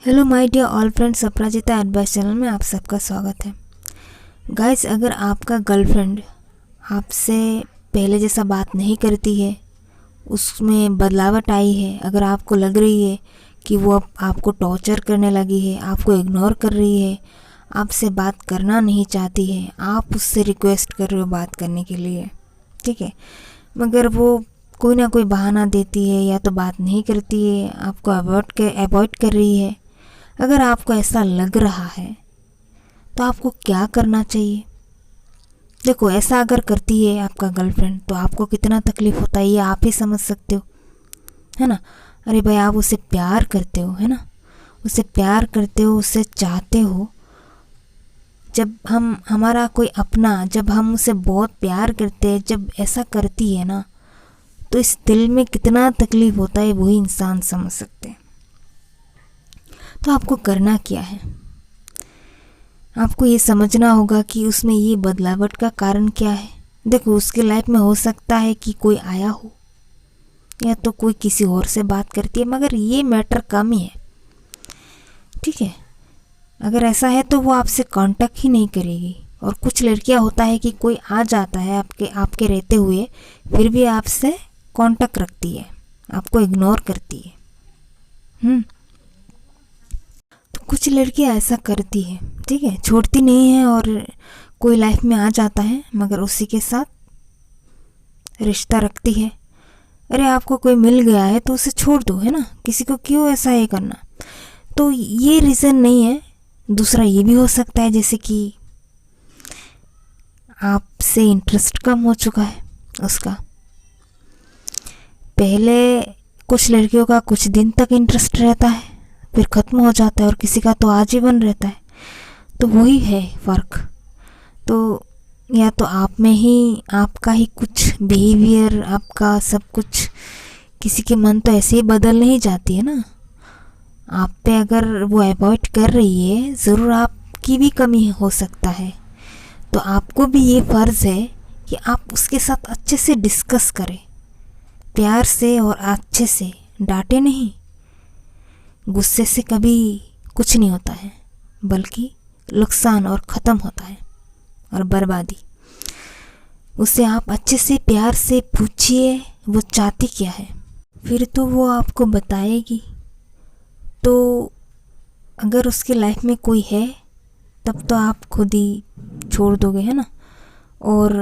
Hello my dear all friends, Aparajita advice channel में आप सबका स्वागत है। गाइस, अगर आपका गर्लफ्रेंड आपसे पहले जैसा बात नहीं करती है, उसमें बदलावट आई है, अगर आपको लग रही है कि वो अब आपको टॉर्चर करने लगी है, आपको इग्नोर कर रही है, आपसे बात करना नहीं चाहती है, आप उससे रिक्वेस्ट कर रहे हो बात करने के लिए, ठीक है, मगर वो कोई ना कोई बहाना देती है या तो बात नहीं करती है, आपको अवॉइड कर रही है। अगर आपको ऐसा लग रहा है तो आपको क्या करना चाहिए? देखो, ऐसा अगर करती है आपका गर्लफ्रेंड तो आपको कितना तकलीफ़ होता है ये आप ही समझ सकते हो, है ना। अरे भाई, आप उसे प्यार करते हो, है ना, उसे प्यार करते हो, उसे चाहते हो। जब हमारा कोई अपना, जब हम उसे बहुत प्यार करते हैं, जब ऐसा करती है ना, तो इस दिल में कितना तकलीफ़ होता है वही इंसान समझ सकते हैं। तो आपको करना क्या है? आपको ये समझना होगा कि उसमें ये बदलावट का कारण क्या है। देखो, उसकी लाइफ में हो सकता है कि कोई आया हो या तो कोई किसी और से बात करती है, मगर ये मैटर कम ही है, ठीक है। अगर ऐसा है तो वो आपसे कांटेक्ट ही नहीं करेगी। और कुछ लड़कियां होता है कि कोई आ जाता है आपके रहते हुए, फिर भी आपसे कांटेक्ट रखती है, आपको इग्नोर करती है। कुछ लड़कियां ऐसा करती है, ठीक है, छोड़ती नहीं है। और कोई लाइफ में आ जाता है मगर उसी के साथ रिश्ता रखती है। अरे, आपको कोई मिल गया है तो उसे छोड़ दो, है ना, किसी को क्यों ऐसा ये करना। तो ये रीज़न नहीं है। दूसरा ये भी हो सकता है जैसे कि आपसे इंटरेस्ट कम हो चुका है उसका। पहले कुछ लड़कियों का कुछ दिन तक इंटरेस्ट रहता है, फिर ख़त्म हो जाता है, और किसी का तो आजीवन रहता है। तो वही है फ़र्क। तो या तो आप में ही, आपका ही कुछ बिहेवियर, आपका सब कुछ, किसी के मन तो ऐसे ही बदल नहीं जाती है ना। आप पे अगर वो अवॉइड कर रही है, ज़रूर आपकी भी कमी हो सकता है। तो आपको भी ये फ़र्ज़ है कि आप उसके साथ अच्छे से डिस्कस करें, प्यार से और अच्छे से, डांटे नहीं। गुस्से से कभी कुछ नहीं होता है, बल्कि नुकसान और ख़त्म होता है और बर्बादी। उसे आप अच्छे से प्यार से पूछिए वो चाहती क्या है, फिर तो वो आपको बताएगी। तो अगर उसके लाइफ में कोई है तब तो आप खुद ही छोड़ दोगे, है ना। और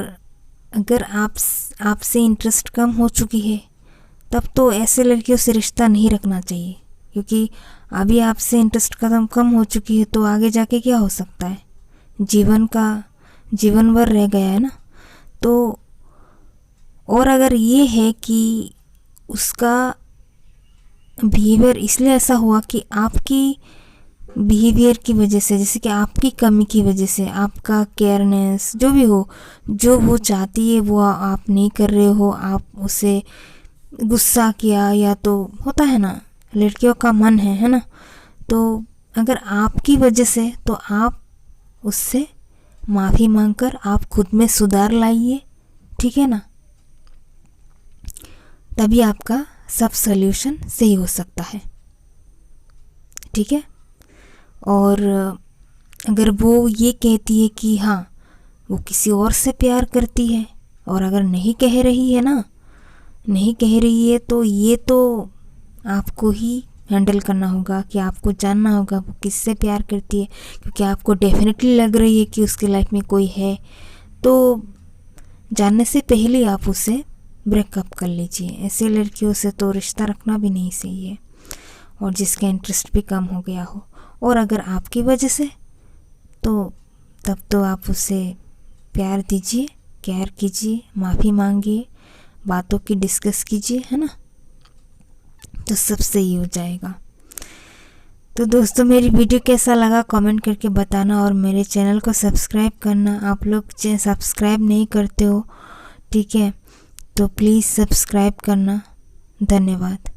अगर आपसे इंटरेस्ट कम हो चुकी है तब तो ऐसे लड़कियों से रिश्ता नहीं रखना चाहिए, क्योंकि अभी आपसे इंटरेस्ट कम हो चुकी है तो आगे जाके क्या हो सकता है, जीवन भर रह गया है ना। तो और अगर ये है कि उसका बिहेवियर इसलिए ऐसा हुआ कि आपकी बिहेवियर की वजह से, जैसे कि आपकी कमी की वजह से, आपका केयरनेस जो भी हो, जो वो चाहती है वो आप नहीं कर रहे हो, आप उसे गुस्सा किया, या तो होता है ना, लड़कियों का मन है ना। तो अगर आपकी वजह से, तो आप उससे माफ़ी मांगकर आप खुद में सुधार लाइए, ठीक है ना। तभी आपका सब सल्यूशन सही हो सकता है, ठीक है। और अगर वो ये कहती है कि हाँ वो किसी और से प्यार करती है, और अगर नहीं कह रही है तो ये तो आपको ही हैंडल करना होगा कि आपको जानना होगा वो किससे प्यार करती है। क्योंकि आपको डेफिनेटली लग रही है कि उसकी लाइफ में कोई है, तो जानने से पहले आप उसे ब्रेकअप कर लीजिए। ऐसे लड़कियों से तो रिश्ता रखना भी नहीं सही है, और जिसका इंटरेस्ट भी कम हो गया हो। और अगर आपकी वजह से, तो तब तो आप उसे प्यार दीजिए, केयर कीजिए, माफ़ी मांगिए, बातों की डिस्कस कीजिए, है ना, तो सब सही हो जाएगा। तो दोस्तों, मेरी वीडियो कैसा लगा कमेंट करके बताना, और मेरे चैनल को सब्सक्राइब करना। आप लोग सब्सक्राइब नहीं करते हो, ठीक है, तो प्लीज़ सब्सक्राइब करना। धन्यवाद।